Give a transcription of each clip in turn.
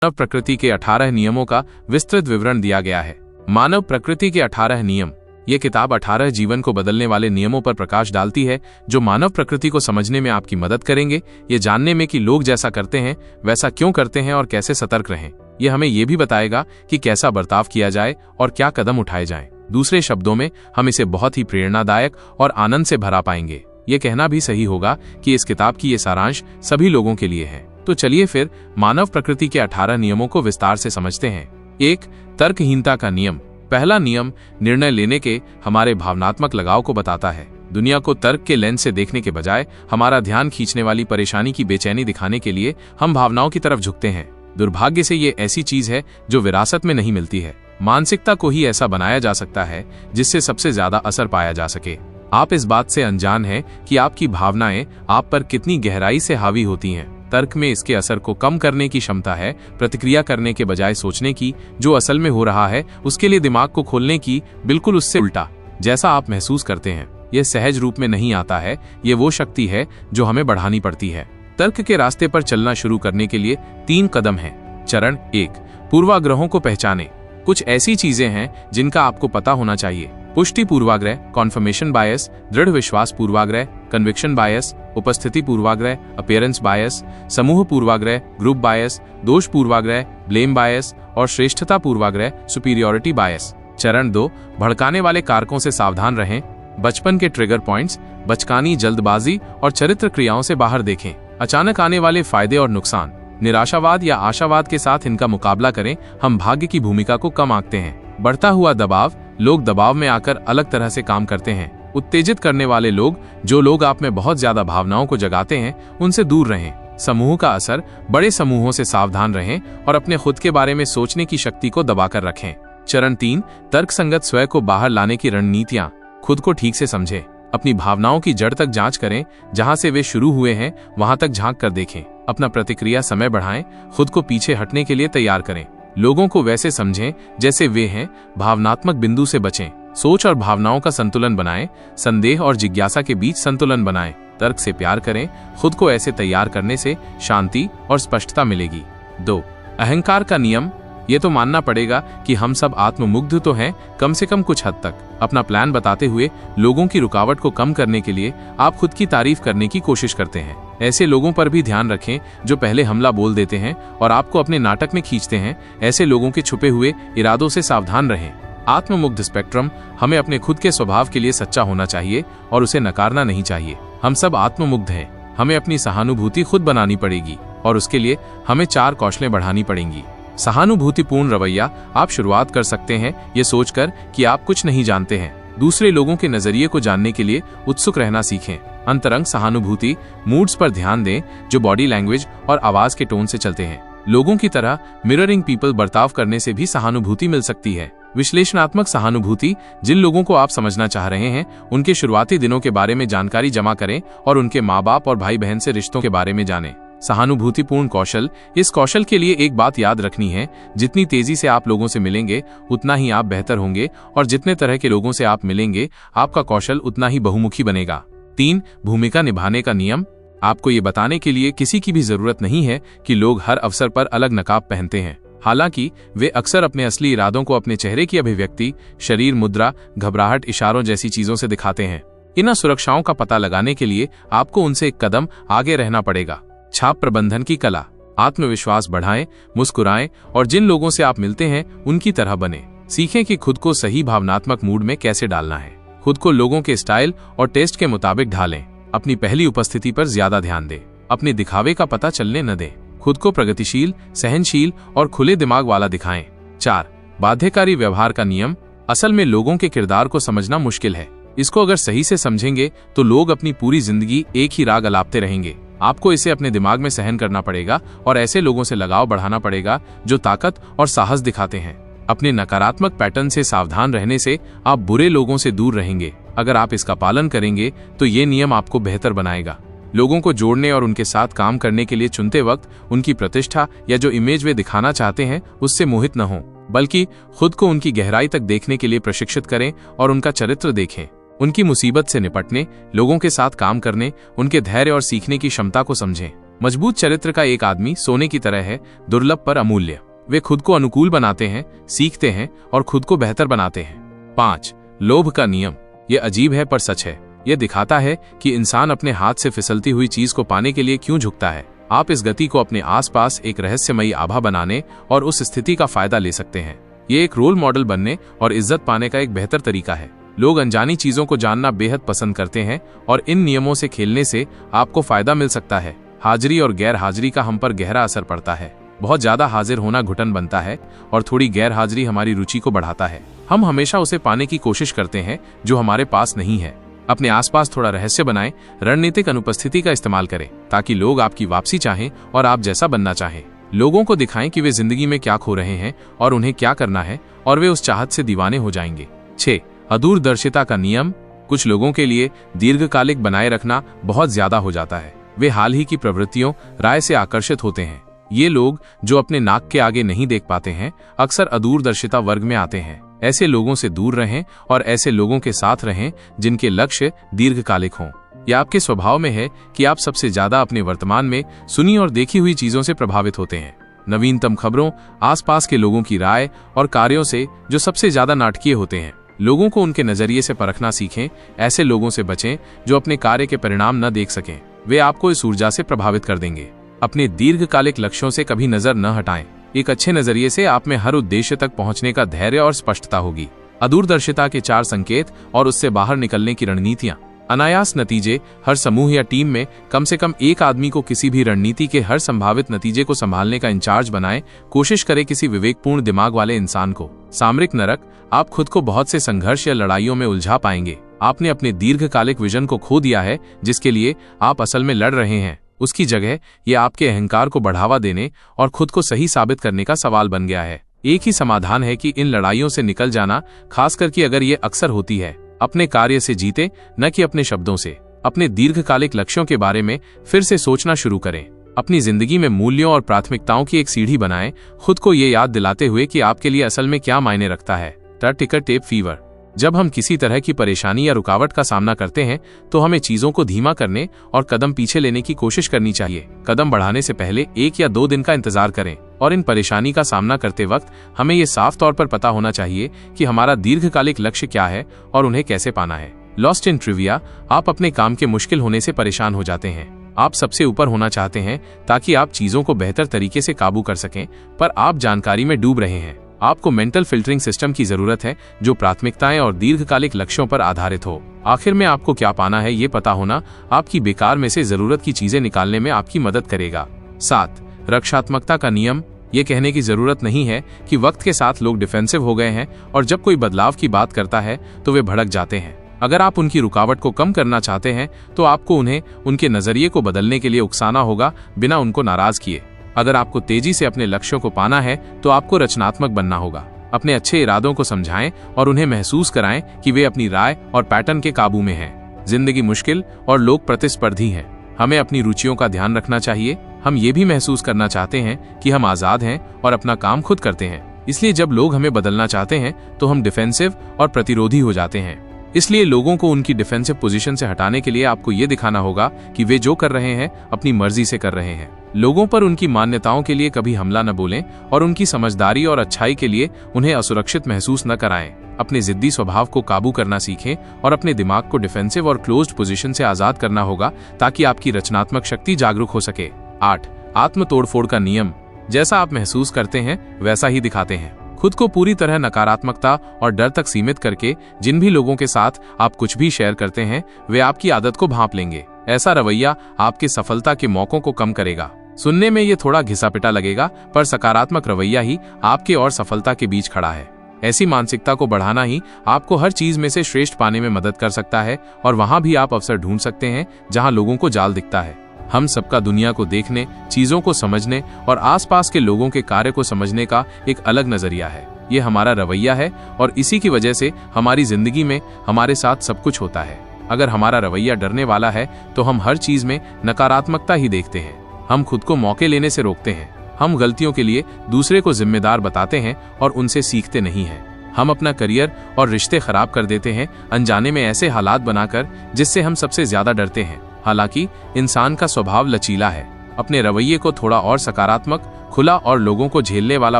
मानव प्रकृति के 18 नियमों का विस्तृत विवरण दिया गया है। मानव प्रकृति के 18 नियम। ये किताब 18 जीवन को बदलने वाले नियमों पर प्रकाश डालती है जो मानव प्रकृति को समझने में आपकी मदद करेंगे, ये जानने में कि लोग जैसा करते हैं वैसा क्यों करते हैं और कैसे सतर्क रहें। ये हमें ये भी बताएगा कि कैसा बर्ताव किया जाए और क्या कदम उठाए जाएं। दूसरे शब्दों में हम इसे बहुत ही प्रेरणादायक और आनंद से भरा पाएंगे। ये कहना भी सही होगा कि इस किताब की ये सारांश सभी लोगों के लिए है। तो चलिए फिर मानव प्रकृति के 18 नियमों को विस्तार से समझते हैं। 1. तर्कहीनता का नियम। पहला नियम निर्णय लेने के हमारे भावनात्मक लगाव को बताता है। दुनिया को तर्क के लेंस से देखने के बजाय हमारा ध्यान खींचने वाली परेशानी की बेचैनी दिखाने के लिए हम भावनाओं की तरफ झुकते हैं। दुर्भाग्य से ये ऐसी चीज है जो विरासत में नहीं मिलती है। मानसिकता को ही ऐसा बनाया जा सकता है जिससे सबसे ज्यादा असर पाया जा सके। आप इस बात से अनजान हैं कि आपकी भावनाएं आप पर कितनी गहराई से हावी होती हैं। तर्क में इसके असर को कम करने की क्षमता है, प्रतिक्रिया करने के बजाय सोचने की, जो असल में हो रहा है उसके लिए दिमाग को खोलने की, बिल्कुल उससे उल्टा। जैसा आप महसूस करते हैं यह सहज रूप में नहीं आता है, ये वो शक्ति है जो हमें बढ़ानी पड़ती है। तर्क के रास्ते पर चलना शुरू करने के लिए 3 कदम हैं। चरण 1, पूर्वाग्रहों को पहचानें। कुछ ऐसी चीजें हैं जिनका आपको पता होना चाहिए। पुष्टि पूर्वाग्रह, कॉन्फर्मेशन बायस, दृढ़ विश्वास पूर्वाग्रह, कन्विक्शन बायस, उपस्थिति पूर्वाग्रह, अपीयरेंस बायस, समूह पूर्वाग्रह, ग्रुप बायस, दोष पूर्वाग्रह, ब्लेम बायस और श्रेष्ठता पूर्वाग्रह, सुपीरियरिटी बायस। चरण 2, भड़काने वाले कारकों से सावधान रहें। बचपन के ट्रिगर पॉइंट्स, बचकानी जल्दबाजी और चरित्र क्रियाओं से बाहर देखें। अचानक आने वाले फायदे और नुकसान, निराशावाद या आशावाद के साथ इनका मुकाबला करें। हम भाग्य की भूमिका को कम आंकते हैं। बढ़ता हुआ दबाव, लोग दबाव में आकर अलग तरह से काम करते हैं। उत्तेजित करने वाले लोग, जो लोग आप में बहुत ज्यादा भावनाओं को जगाते हैं, उनसे दूर रहें। समूह का असर, बड़े समूहों से सावधान रहें और अपने खुद के बारे में सोचने की शक्ति को दबाकर रखें। चरण 3, तर्कसंगत स्वयं को बाहर लाने की रणनीतियां। खुद को ठीक से समझें। अपनी भावनाओं की जड़ तक जांच करें। जहां से वे शुरू हुए हैं वहां तक झांक कर देखें। अपना प्रतिक्रिया समय बढ़ाएं। खुद को पीछे हटने के लिए तैयार करें। लोगों को वैसे समझें जैसे वे हैं। भावनात्मक बिंदु से बचें। सोच और भावनाओं का संतुलन बनाएं। संदेह और जिज्ञासा के बीच संतुलन बनाएं। तर्क से प्यार करें। खुद को ऐसे तैयार करने से शांति और स्पष्टता मिलेगी। 2, अहंकार का नियम। ये तो मानना पड़ेगा कि हम सब आत्ममुग्ध तो हैं, कम से कम कुछ हद तक। अपना प्लान बताते हुए लोगों की रुकावट को कम करने के लिए आप खुद की तारीफ करने की कोशिश करते हैं। ऐसे लोगों पर भी ध्यान रखें जो पहले हमला बोल देते हैं और आपको अपने नाटक में खींचते हैं। ऐसे लोगों के छुपे हुए इरादों से सावधान रहें। आत्ममुग्ध स्पेक्ट्रम। हमें अपने खुद के स्वभाव के लिए सच्चा होना चाहिए और उसे नकारना नहीं चाहिए। हम सब आत्ममुग्ध हैं। हमें अपनी सहानुभूति खुद बनानी पड़ेगी और उसके लिए हमें 4 कौशलें बढ़ानी पड़ेंगी। सहानुभूतिपूर्ण रवैया। आप शुरुआत कर सकते हैं ये सोचकर कि आप कुछ नहीं जानते हैं। दूसरे लोगों के नजरिए को जानने के लिए उत्सुक रहना सीखें। अंतरंग सहानुभूति। मूड्स पर ध्यान दें जो बॉडी लैंग्वेज और आवाज के टोन से चलते हैं। लोगों की तरह मिररिंग पीपल बर्ताव करने से भी सहानुभूति मिल सकती है। विश्लेषणात्मक सहानुभूति। जिन लोगों को आप समझना चाह रहे हैं उनके शुरुआती दिनों के बारे में जानकारी जमा करें और उनके माँ बाप और भाई बहन से रिश्तों के बारे में जानें। सहानुभूतिपूर्ण कौशल। इस कौशल के लिए एक बात याद रखनी है, जितनी तेजी से आप लोगों से मिलेंगे उतना ही आप बेहतर होंगे और जितने तरह के लोगों से आप मिलेंगे आपका कौशल उतना ही बहुमुखी बनेगा। 3, भूमिका निभाने का नियम। आपको ये बताने के लिए किसी की भी जरूरत नहीं है कि लोग हर अवसर पर अलग नकाब पहनते हैं। हालांकि वे अक्सर अपने असली इरादों को अपने चेहरे की अभिव्यक्ति, शरीर मुद्रा, घबराहट, इशारों जैसी चीजों से दिखाते हैं। इन सुरक्षाओं का पता लगाने के लिए आपको उनसे एक कदम आगे रहना पड़ेगा। छाप प्रबंधन की कला। आत्मविश्वास बढ़ाएं, मुस्कुराएं और जिन लोगों से आप मिलते हैं उनकी तरह बने। सीखें कि खुद को सही भावनात्मक मूड में कैसे डालना है। खुद को लोगों के स्टाइल और टेस्ट के मुताबिक ढालें। अपनी पहली उपस्थिति पर ज्यादा ध्यान दें। अपने दिखावे का पता चलने न दें। खुद को प्रगतिशील, सहनशील और खुले दिमाग वाला दिखाएं। 4, बाध्यकारी व्यवहार का नियम। असल में लोगों के किरदार को समझना मुश्किल है। इसको अगर सही से समझेंगे तो लोग अपनी पूरी जिंदगी एक ही राग अलापते रहेंगे। आपको इसे अपने दिमाग में सहन करना पड़ेगा और ऐसे लोगों से लगाव बढ़ाना पड़ेगा जो ताकत और साहस दिखाते हैं। अपने नकारात्मक पैटर्न से सावधान रहने से आप बुरे लोगों से दूर रहेंगे। अगर आप इसका पालन करेंगे तो ये नियम आपको बेहतर बनाएगा। लोगों को जोड़ने और उनके साथ काम करने के लिए चुनते वक्त उनकी प्रतिष्ठा या जो इमेज वे दिखाना चाहते हैं उससे मोहित न हों, बल्कि खुद को उनकी गहराई तक देखने के लिए प्रशिक्षित करें और उनका चरित्र देखें। उनकी मुसीबत से निपटने, लोगों के साथ काम करने, उनके धैर्य और सीखने की क्षमता को समझें। मजबूत चरित्र का एक आदमी सोने की तरह है, दुर्लभ पर अमूल्य। वे खुद को अनुकूल बनाते हैं, सीखते हैं और खुद को बेहतर बनाते हैं। 5. लोभ का नियम। ये अजीब है पर सच है। यह दिखाता है कि इंसान अपने हाथ से फिसलती हुई चीज को पाने के लिए क्यों झुकता है। आप इस गति को अपने आसपास एक रहस्यमयी आभा बनाने और उस स्थिति का फायदा ले सकते हैं। ये एक रोल मॉडल बनने और इज्जत पाने का एक बेहतर तरीका है। लोग अनजानी चीजों को जानना बेहद पसंद करते हैं और इन नियमों से खेलने से आपको फायदा मिल सकता है। हाजिरी और गैर हाजिरी का हम पर गहरा असर पड़ता है। बहुत ज्यादा हाजिर होना घुटन बनता है और थोड़ी गैर हाजिरी हमारी रुचि को बढ़ाता है। हम हमेशा उसे पाने की कोशिश करते हैं जो हमारे पास नहीं है। अपने आसपास थोड़ा रहस्य बनाएं, रणनीतिक अनुपस्थिति का इस्तेमाल करें ताकि लोग आपकी वापसी चाहें और आप जैसा बनना चाहें। लोगों को दिखाएं कि वे जिंदगी में क्या खो रहे हैं और उन्हें क्या करना है और वे उस चाहत से दीवाने हो जाएंगे। 6. अदूरदर्शिता का नियम। कुछ लोगों के लिए दीर्घकालिक बनाए रखना बहुत ज्यादा हो जाता है। वे हाल ही की प्रवृत्तियों, राय से आकर्षित होते हैं। ये लोग जो अपने नाक के आगे नहीं देख पाते हैं अक्सर अदूरदर्शिता वर्ग में आते हैं। ऐसे लोगों से दूर रहें और ऐसे लोगों के साथ रहें जिनके लक्ष्य दीर्घकालिक हों। यह आपके स्वभाव में है कि आप सबसे ज्यादा अपने वर्तमान में सुनी और देखी हुई चीजों से प्रभावित होते हैं। नवीनतम खबरों, आसपास के लोगों की राय और कार्यों से जो सबसे ज्यादा नाटकीय होते हैं। लोगों को उनके नजरिए से परखना सीखें। ऐसे लोगों से बचें जो अपने कार्य के परिणाम न देख सकें। वे आपको इस ऊर्जा से प्रभावित कर देंगे। अपने दीर्घकालिक लक्ष्यों से कभी नजर न हटाएं। एक अच्छे नजरिए से आप में हर उद्देश्य तक पहुंचने का धैर्य और स्पष्टता होगी। अदूरदर्शिता के 4 संकेत और उससे बाहर निकलने की रणनीतियां। अनायास नतीजे। हर समूह या टीम में कम से कम एक आदमी को किसी भी रणनीति के हर संभावित नतीजे को संभालने का इंचार्ज बनाएं। कोशिश करें किसी विवेकपूर्ण दिमाग वाले इंसान को। सामरिक नरक। आप खुद को बहुत से संघर्ष या लड़ाइयों में उलझा पाएंगे। आपने अपने दीर्घकालिक विजन को खो दिया है जिसके लिए आप असल में लड़ रहे हैं। उसकी जगह ये आपके अहंकार को बढ़ावा देने और खुद को सही साबित करने का सवाल बन गया है। एक ही समाधान है कि इन लड़ाइयों से निकल जाना, खासकर कि अगर ये अक्सर होती है। अपने कार्य से जीते, न कि अपने शब्दों से। अपने दीर्घकालिक लक्ष्यों के बारे में फिर से सोचना शुरू करें। अपनी जिंदगी में मूल्यों और प्राथमिकताओं की एक सीढ़ी बनाएं, खुद को ये याद दिलाते हुए कि आपके लिए असल में क्या मायने रखता है। टिकर टेप फीवर। जब हम किसी तरह की परेशानी या रुकावट का सामना करते हैं तो हमें चीजों को धीमा करने और कदम पीछे लेने की कोशिश करनी चाहिए। कदम बढ़ाने से पहले 1 या 2 दिन का इंतजार करें और इन परेशानी का सामना करते वक्त हमें ये साफ तौर पर पता होना चाहिए कि हमारा दीर्घकालिक लक्ष्य क्या है और उन्हें कैसे पाना है। Lost in trivia. आप अपने काम के मुश्किल होने से परेशान हो जाते हैं। आप सबसे ऊपर होना चाहते हैं ताकि आप चीजों को बेहतर तरीके से काबू कर सकें, पर आप जानकारी में डूब रहे हैं। आपको मेंटल फिल्टरिंग सिस्टम की जरूरत है जो प्राथमिकताएं और दीर्घकालिक लक्ष्यों पर आधारित हो। आखिर में आपको क्या पाना है ये पता होना आपकी बेकार में से जरूरत की चीजें निकालने में आपकी मदद करेगा। 7. रक्षात्मकता का नियम। ये कहने की जरूरत नहीं है कि वक्त के साथ लोग डिफेंसिव हो गए हैं और जब कोई बदलाव की बात करता है तो वे भड़क जाते हैं। अगर आप उनकी रुकावट को कम करना चाहते हैं तो आपको उन्हें उनके नजरिए को बदलने के लिए उकसाना होगा, बिना उनको नाराज किए। अगर आपको तेजी से अपने लक्ष्यों को पाना है तो आपको रचनात्मक बनना होगा। अपने अच्छे इरादों को समझाएं और उन्हें महसूस कराएं कि वे अपनी राय और पैटर्न के काबू में हैं। जिंदगी मुश्किल और लोग प्रतिस्पर्धी हैं। हमें अपनी रुचियों का ध्यान रखना चाहिए। हम ये भी महसूस करना चाहते हैं कि हम आजाद हैं और अपना काम खुद करते हैं। इसलिए जब लोग हमें बदलना चाहते हैं तो हम डिफेंसिव और प्रतिरोधी हो जाते हैं। इसलिए लोगों को उनकी डिफेंसिव पोजीशन से हटाने के लिए आपको ये दिखाना होगा कि वे जो कर रहे हैं अपनी मर्जी से कर रहे हैं। लोगों पर उनकी मान्यताओं के लिए कभी हमला न बोलें और उनकी समझदारी और अच्छाई के लिए उन्हें असुरक्षित महसूस न कराएं। अपने जिद्दी स्वभाव को काबू करना सीखें और अपने दिमाग को डिफेंसिव और क्लोज्ड पोजीशन से आजाद करना होगा ताकि आपकी रचनात्मक शक्ति जागरूक हो सके। 8. आत्म तोड़फोड़ का नियम। जैसा आप महसूस करते हैं वैसा ही दिखाते हैं। खुद को पूरी तरह नकारात्मकता और डर तक सीमित करके जिन भी लोगों के साथ आप कुछ भी शेयर करते हैं वे आपकी आदत को भांप लेंगे। ऐसा रवैया आपकी सफलता के मौकों को कम करेगा। सुनने में ये थोड़ा घिसा-पिटा लगेगा, पर सकारात्मक रवैया ही आपके और सफलता के बीच खड़ा है। ऐसी मानसिकता को बढ़ाना ही आपको हर चीज में से श्रेष्ठ पाने में मदद कर सकता है और वहां भी आप अवसर ढूंढ सकते हैं जहां लोगों को जाल दिखता है। हम सबका दुनिया को देखने, चीजों को समझने और आसपास के लोगों के कार्य को समझने का एक अलग नजरिया है। ये हमारा रवैया है और इसी की वजह से हमारी जिंदगी में हमारे साथ सब कुछ होता है। अगर हमारा रवैया डरने वाला है तो हम हर चीज में नकारात्मकता ही देखते हैं। हम खुद को मौके लेने से रोकते हैं। हम गलतियों के लिए दूसरे को जिम्मेदार बताते हैं और उनसे सीखते नहीं हैं। हम अपना करियर और रिश्ते खराब कर देते हैं अनजाने में ऐसे हालात बनाकर जिससे हम सबसे ज्यादा डरते हैं। हालांकि इंसान का स्वभाव लचीला है। अपने रवैये को थोड़ा और सकारात्मक, खुला और लोगों को झेलने वाला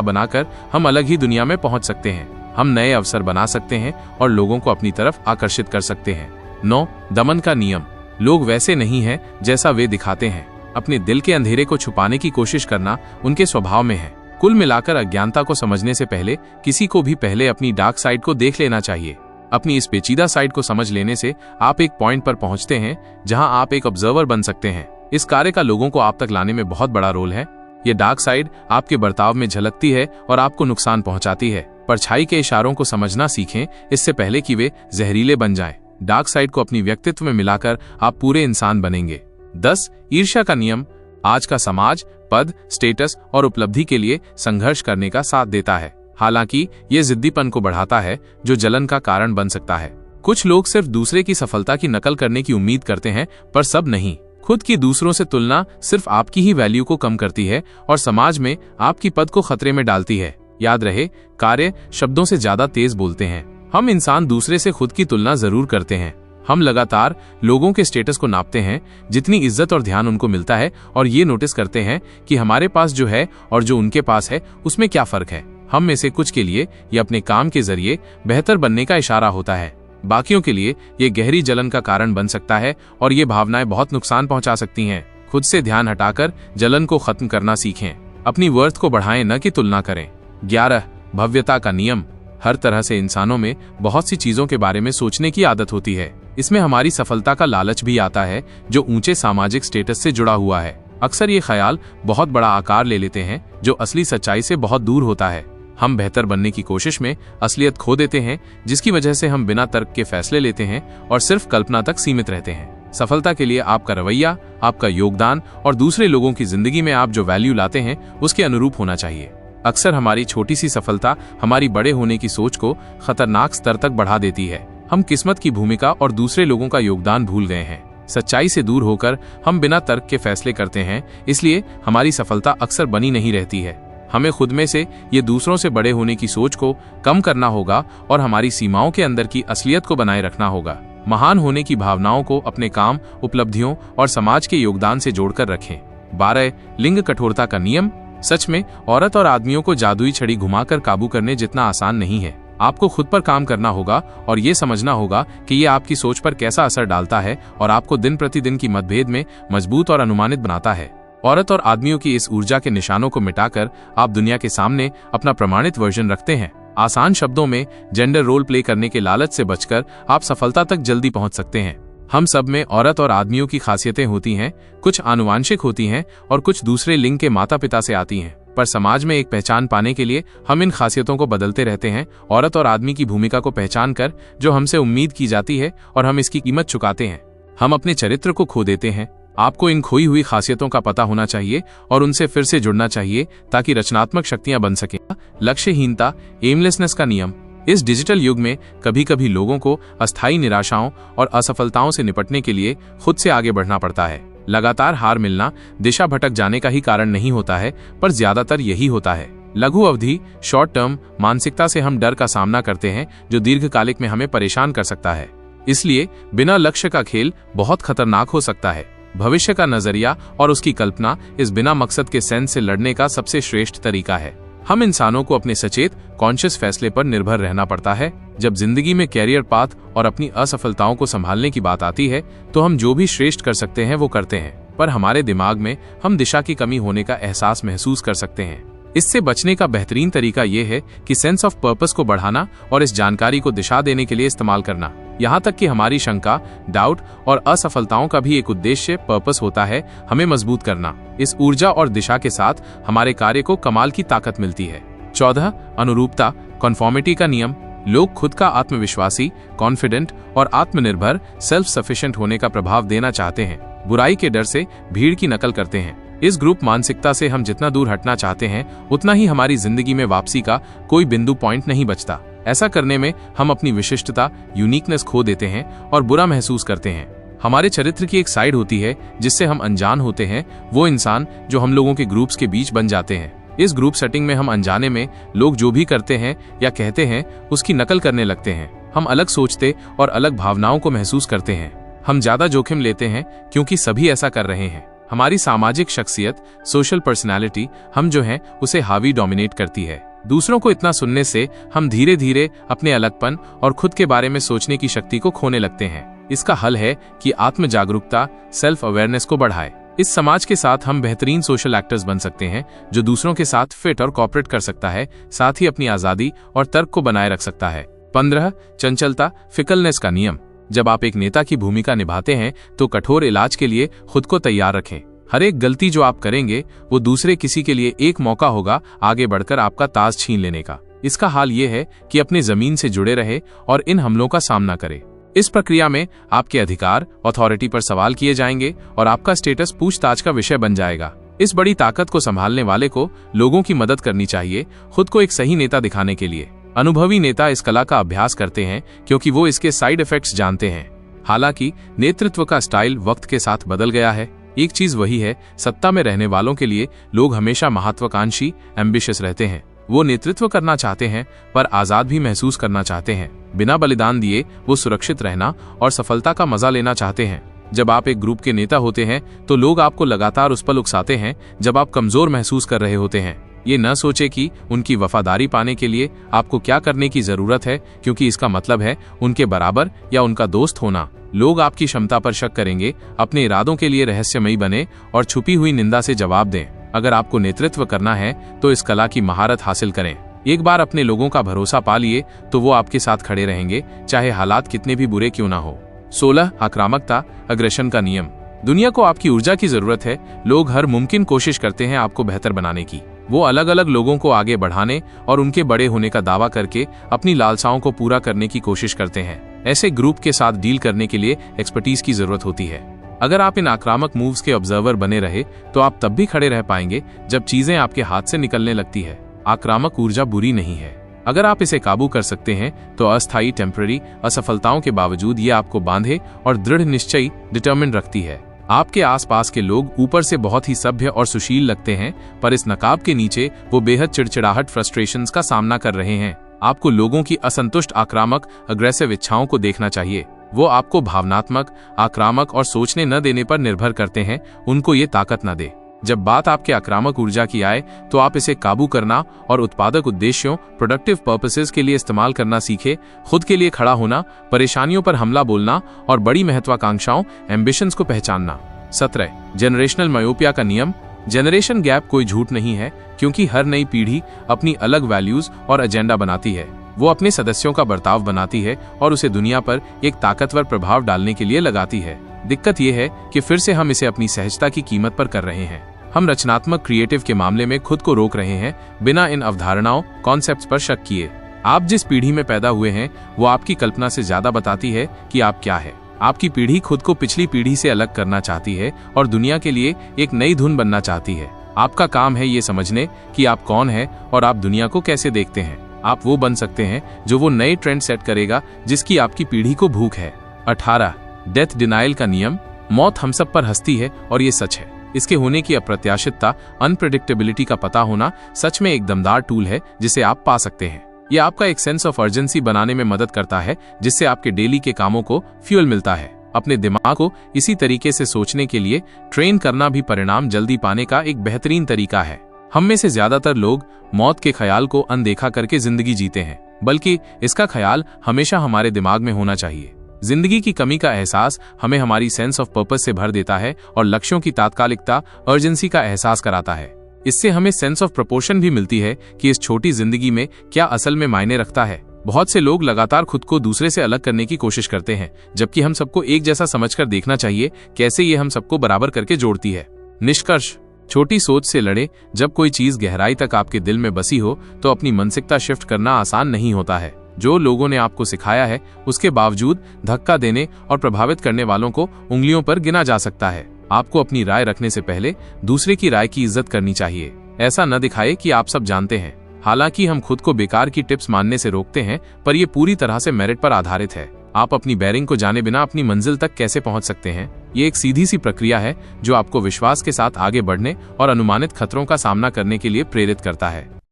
बनाकर हम अलग ही दुनिया में पहुंच सकते हैं। हम नए अवसर बना सकते हैं और लोगों को अपनी तरफ आकर्षित कर सकते हैं। 9. दमन का नियम। लोग वैसे नहीं हैं जैसा वे दिखाते हैं। अपने दिल के अंधेरे को छुपाने की कोशिश करना उनके स्वभाव में है। कुल मिलाकर अज्ञानता को समझने से पहले किसी को भी पहले अपनी डार्क साइड को देख लेना चाहिए। अपनी इस पेचीदा साइड को समझ लेने से आप एक पॉइंट पर पहुंचते हैं जहां आप एक ऑब्जर्वर बन सकते हैं। इस कार्य का लोगों को आप तक लाने में बहुत बड़ा रोल है। ये डार्क साइड आपके बर्ताव में झलकती है और आपको नुकसान पहुंचाती है। परछाई के इशारों को समझना सीखें इससे पहले कि वे जहरीले बन जाएं। डार्क साइड को अपनी व्यक्तित्व में मिलाकर आप पूरे इंसान बनेंगे। 10. ईर्ष्या का नियम। आज का समाज पद, स्टेटस और उपलब्धि के लिए संघर्ष करने का साथ देता है। हालांकि ये जिद्दीपन को बढ़ाता है जो जलन का कारण बन सकता है। कुछ लोग सिर्फ दूसरे की सफलता की नकल करने की उम्मीद करते हैं, पर सब नहीं। खुद की दूसरों से तुलना सिर्फ आपकी ही वैल्यू को कम करती है और समाज में आपकी पद को खतरे में डालती है। याद रहे, कार्य शब्दों से ज्यादा तेज बोलते हैं। हम इंसान दूसरे से खुद की तुलना जरूर करते हैं। हम लगातार लोगों के स्टेटस को नापते हैं, जितनी इज्जत और ध्यान उनको मिलता है, और ये नोटिस करते हैं कि हमारे पास जो है और जो उनके पास है उसमें क्या फर्क है। हम में से कुछ के लिए ये अपने काम के जरिए बेहतर बनने का इशारा होता है, बाकियों के लिए ये गहरी जलन का कारण बन सकता है और ये भावनाएं बहुत नुकसान पहुंचा सकती हैं। खुद से ध्यान हटाकर जलन को खत्म करना सीखें। अपनी वर्थ को बढ़ाएं, न कि तुलना करें। 11. भव्यता का नियम। हर तरह से इंसानों में बहुत सी चीजों के बारे में सोचने की आदत होती है। इसमें हमारी सफलता का लालच भी आता है जो ऊंचे सामाजिक स्टेटस से जुड़ा हुआ है। अक्सर ये ख्याल बहुत बड़ा आकार ले लेते हैं जो असली सच्चाई से बहुत दूर होता है। हम बेहतर बनने की कोशिश में असलियत खो देते हैं, जिसकी वजह से हम बिना तर्क के फैसले लेते हैं और सिर्फ कल्पना तक सीमित रहते हैं। सफलता के लिए आपका रवैया, आपका योगदान और दूसरे लोगों की जिंदगी में आप जो वैल्यू लाते हैं उसके अनुरूप होना चाहिए। अक्सर हमारी छोटी सी सफलता हमारी बड़े होने की सोच को खतरनाक स्तर तक बढ़ा देती है। हम किस्मत की भूमिका और दूसरे लोगों का योगदान भूल गए हैं। सच्चाई से दूर होकर हम बिना तर्क के फैसले करते हैं, इसलिए हमारी सफलता अक्सर बनी नहीं रहती है। हमें खुद में से ये दूसरों से बड़े होने की सोच को कम करना होगा और हमारी सीमाओं के अंदर की असलियत को बनाए रखना होगा। महान होने की भावनाओं को अपने काम, उपलब्धियों और समाज के योगदान से जोड़कर रखें। 12. लिंग कठोरता का नियम। सच में औरत और आदमियों को जादुई छड़ी घुमाकर काबू करने जितना आसान नहीं है। आपको खुद पर काम करना होगा और ये समझना होगा कि ये आपकी सोच पर कैसा असर डालता है और आपको दिन प्रतिदिन की मतभेद में मजबूत और अनुमानित बनाता है। औरत और आदमियों की इस ऊर्जा के निशानों को मिटाकर आप दुनिया के सामने अपना प्रमाणित वर्जन रखते हैं। आसान शब्दों में, जेंडर रोल प्ले करने के लालच से बचकर आप सफलता तक जल्दी पहुंच सकते हैं। हम सब में औरत और आदमियों की खासियतें होती हैं, कुछ आनुवांशिक होती हैं और कुछ दूसरे लिंग के माता पिता से आती हैं। पर समाज में एक पहचान पाने के लिए हम इन खासियतों को बदलते रहते हैं। औरत और आदमी की भूमिका को पहचान कर जो हमसे उम्मीद की जाती है और हम इसकी कीमत चुकाते हैं, हम अपने चरित्र को खो देते हैं। आपको इन खोई हुई खासियतों का पता होना चाहिए और उनसे फिर से जुड़ना चाहिए ताकि रचनात्मक शक्तियां बन सकें। लक्ष्यहीनता, एमलेसनेस का नियम। इस डिजिटल युग में कभी कभी लोगों को अस्थायी निराशाओं और असफलताओं से निपटने के लिए खुद से आगे बढ़ना पड़ता है। लगातार हार मिलना दिशा भटक जाने का ही कारण नहीं होता है, पर ज्यादातर यही होता है। लघु अवधि, शॉर्ट टर्म मानसिकता से हम डर का सामना करते हैं जो दीर्घकालिक में हमें परेशान कर सकता है। इसलिए बिना लक्ष्य का खेल बहुत खतरनाक हो सकता है। भविष्य का नजरिया और उसकी कल्पना इस बिना मकसद के सेंस से लड़ने का सबसे श्रेष्ठ तरीका है। हम इंसानों को अपने सचेत, कॉन्शियस फैसले पर निर्भर रहना पड़ता है। जब जिंदगी में कैरियर पाथ और अपनी असफलताओं को संभालने की बात आती है तो हम जो भी श्रेष्ठ कर सकते हैं वो करते हैं, पर हमारे दिमाग में हम दिशा की कमी होने का एहसास महसूस कर सकते हैं। इससे बचने का बेहतरीन तरीका ये है कि सेंस ऑफ पर्पस को बढ़ाना और इस जानकारी को दिशा देने के लिए इस्तेमाल करना। यहाँ तक कि हमारी शंका, डाउट और असफलताओं का भी एक उद्देश्य, पर्पस होता है, हमें मजबूत करना। इस ऊर्जा और दिशा के साथ हमारे कार्य को कमाल की ताकत मिलती है। 14. अनुरूपता, कॉन्फॉर्मिटी का नियम। लोग खुद का आत्मविश्वासी, कॉन्फिडेंट और आत्मनिर्भर, सेल्फ सफिशिएंट होने का प्रभाव देना चाहते हैं। बुराई के डर से भीड़ की नकल करते हैं। इस ग्रुप मानसिकता से हम जितना दूर हटना चाहते हैं उतना ही हमारी जिंदगी में वापसी का कोई बिंदु पॉइंट नहीं बचता। ऐसा करने में हम अपनी विशिष्टता, यूनिकनेस खो देते हैं और बुरा महसूस करते हैं। हमारे चरित्र की एक साइड होती है जिससे हम अनजान होते हैं, वो इंसान जो हम लोगों के ग्रुप्स के बीच बन जाते हैं। इस ग्रुप सेटिंग में हम अनजाने में लोग जो भी करते हैं या कहते हैं उसकी नकल करने लगते हैं। हम अलग सोचते और अलग भावनाओं को महसूस करते हैं। हम ज्यादा जोखिम लेते हैं क्योंकि सभी ऐसा कर रहे हैं। हमारी सामाजिक शख्सियत, सोशल पर्सनालिटी, हम जो हैं उसे हावी डोमिनेट करती है। दूसरों को इतना सुनने से हम धीरे धीरे अपने अलगपन और खुद के बारे में सोचने की शक्ति को खोने लगते हैं। इसका हल है कि आत्म जागरूकता, सेल्फ अवेयरनेस को बढ़ाए। इस समाज के साथ हम बेहतरीन सोशल एक्टर्स बन सकते हैं, जो दूसरों के साथ फिट और कोऑपरेट कर सकता है, साथ ही अपनी आजादी और तर्क को बनाए रख सकता है। 15 चंचलता, फिकलनेस का नियम। जब आप एक नेता की भूमिका निभाते हैं तो कठोर इलाज के लिए खुद को तैयार रखें। हर एक गलती जो आप करेंगे वो दूसरे किसी के लिए एक मौका होगा आगे बढ़कर आपका ताज छीन लेने का। इसका हाल ये है कि अपने जमीन से जुड़े रहे और इन हमलों का सामना करें। इस प्रक्रिया में आपके अधिकार, अथॉरिटी पर सवाल किए जाएंगे और आपका स्टेटस पूछताछ का विषय बन जाएगा। इस बड़ी ताकत को संभालने वाले को लोगों की मदद करनी चाहिए, खुद को एक सही नेता दिखाने के लिए। अनुभवी नेता इस कला का अभ्यास करते हैं क्योंकि वो इसके साइड इफेक्ट्स जानते हैं। हालांकि नेतृत्व का स्टाइल वक्त के साथ बदल गया है। एक चीज वही है, सत्ता में रहने वालों के लिए लोग हमेशा महत्वाकांक्षी, एम्बिशियस रहते हैं। वो नेतृत्व करना चाहते हैं पर आजाद भी महसूस करना चाहते हैं। बिना बलिदान दिए वो सुरक्षित रहना और सफलता का मजा लेना चाहते हैं। जब आप एक ग्रुप के नेता होते हैं तो लोग आपको लगातार उस पल उकसाते हैं जब आप कमजोर महसूस कर रहे होते हैं। ये न सोचे कि उनकी वफादारी पाने के लिए आपको क्या करने की जरूरत है, क्योंकि इसका मतलब है उनके बराबर या उनका दोस्त होना। लोग आपकी क्षमता पर शक करेंगे, अपने इरादों के लिए रहस्यमयी बने और छुपी हुई निंदा से जवाब दें। अगर आपको नेतृत्व करना है तो इस कला की महारत हासिल करें। एक बार अपने लोगों का भरोसा पा लिए तो वो आपके साथ खड़े रहेंगे, चाहे हालात कितने भी बुरे क्यों ना हो। 16 आक्रामकता, अग्रेशन का नियम। दुनिया को आपकी ऊर्जा की जरूरत है। लोग हर मुमकिन कोशिश करते हैं आपको बेहतर बनाने की। वो अलग अलग लोगों को आगे बढ़ाने और उनके बड़े होने का दावा करके अपनी लालसाओं को पूरा करने की कोशिश करते हैं। ऐसे ग्रुप के साथ डील करने के लिए एक्सपर्टीज की जरूरत होती है। अगर आप इन आक्रामक मूव्स के ऑब्जर्वर बने रहे तो आप तब भी खड़े रह पाएंगे जब चीजें आपके हाथ से निकलने लगती है। आक्रामक ऊर्जा बुरी नहीं है। अगर आप इसे काबू कर सकते हैं तो अस्थायी, टेम्पररी असफलताओं के बावजूद ये आपको बांधे और दृढ़ निश्चयी, डिटर्मिन्ड रखती है। आपके आसपास के लोग ऊपर से बहुत ही सभ्य और सुशील लगते हैं, पर इस नकाब के नीचे वो बेहद चिड़चिड़ाहट, फ्रस्ट्रेशंस का सामना कर रहे हैं। आपको लोगों की असंतुष्ट, आक्रामक, अग्रेसिव इच्छाओं को देखना चाहिए। वो आपको भावनात्मक, आक्रामक और सोचने न देने पर निर्भर करते हैं, उनको ये ताकत न दे। जब बात आपके आक्रामक ऊर्जा की आए तो आप इसे काबू करना और उत्पादक उद्देश्यों, प्रोडक्टिव पर्पसेस के लिए इस्तेमाल करना सीखे। खुद के लिए खड़ा होना, परेशानियों पर हमला बोलना और बड़ी महत्वाकांक्षाओं, एम्बिशंस को पहचानना। 17 जनरेशनल मायोपिया का नियम। जनरेशन गैप कोई झूठ नहीं है, क्योंकि हर नई पीढ़ी अपनी अलग वैल्यूज और एजेंडा बनाती है। वो अपने सदस्यों का बर्ताव बनाती है और उसे दुनिया पर एक ताकतवर प्रभाव डालने के लिए लगाती है। दिक्कत यह है कि फिर से हम इसे अपनी सहजता की कीमत पर कर रहे हैं। हम रचनात्मक, क्रिएटिव के मामले में खुद को रोक रहे हैं, बिना इन अवधारणाओं, कॉन्सेप्ट्स पर शक किए। आप जिस पीढ़ी में पैदा हुए हैं वो आपकी कल्पना से ज्यादा बताती है कि आप क्या है। आपकी पीढ़ी खुद को पिछली पीढ़ी से अलग करना चाहती है और दुनिया के लिए एक नई धुन बनना चाहती है। आपका काम है ये समझने कि आप कौन है और आप दुनिया को कैसे देखते हैं। आप वो बन सकते हैं जो वो नए ट्रेंड सेट करेगा जिसकी आपकी पीढ़ी को भूख है। 18 डेथ डिनाइल का नियम। मौत हम सब पर हंसती है और ये सच है। इसके होने की अप्रत्याशितता, अनप्रेडिक्टेबिलिटी का पता होना सच में एक दमदार टूल है जिसे आप पा सकते हैं। ये आपका एक सेंस ऑफ अर्जेंसी बनाने में मदद करता है, जिससे आपके डेली के कामों को फ्यूल मिलता है। अपने दिमाग को इसी तरीके से सोचने के लिए ट्रेन करना भी परिणाम जल्दी पाने का एक बेहतरीन तरीका है। हम में से ज्यादातर लोग मौत के ख्याल को अनदेखा करके जिंदगी जीते हैं, बल्कि इसका ख्याल हमेशा हमारे दिमाग में होना चाहिए। जिंदगी की कमी का एहसास हमें हमारी सेंस ऑफ पर्पस से भर देता है और लक्ष्यों की तात्कालिकता, अर्जेंसी का एहसास कराता है। इससे हमें सेंस ऑफ प्रोपोर्शन भी मिलती है कि इस छोटी जिंदगी में क्या असल में मायने रखता है। बहुत से लोग लगातार खुद को दूसरे से अलग करने की कोशिश करते हैं, जबकि हम सबको एक जैसा समझकर देखना चाहिए कैसे ये हम सबको बराबर करके जोड़ती है। निष्कर्ष, छोटी सोच से लड़े। जब कोई चीज गहराई तक आपके दिल में बसी हो तो अपनी मानसिकता शिफ्ट करना आसान नहीं होता है। जो लोगों ने आपको सिखाया है उसके बावजूद धक्का देने और प्रभावित करने वालों को उंगलियों पर गिना जा सकता है। आपको अपनी राय रखने से पहले दूसरे की राय की इज्जत करनी चाहिए। ऐसा न दिखाए कि आप सब जानते हैं। हालांकि हम खुद को बेकार की टिप्स मानने से रोकते हैं, पर यह पूरी तरह से मेरिट पर आधारित है। आप अपनी बेरिंग को जाने बिना अपनी मंजिल तक कैसे पहुंच सकते हैं? ये एक सीधी सी प्रक्रिया है जो आपको विश्वास के साथ आगे बढ़ने और अनुमानित खतरों का सामना करने के लिए प्रेरित करता है।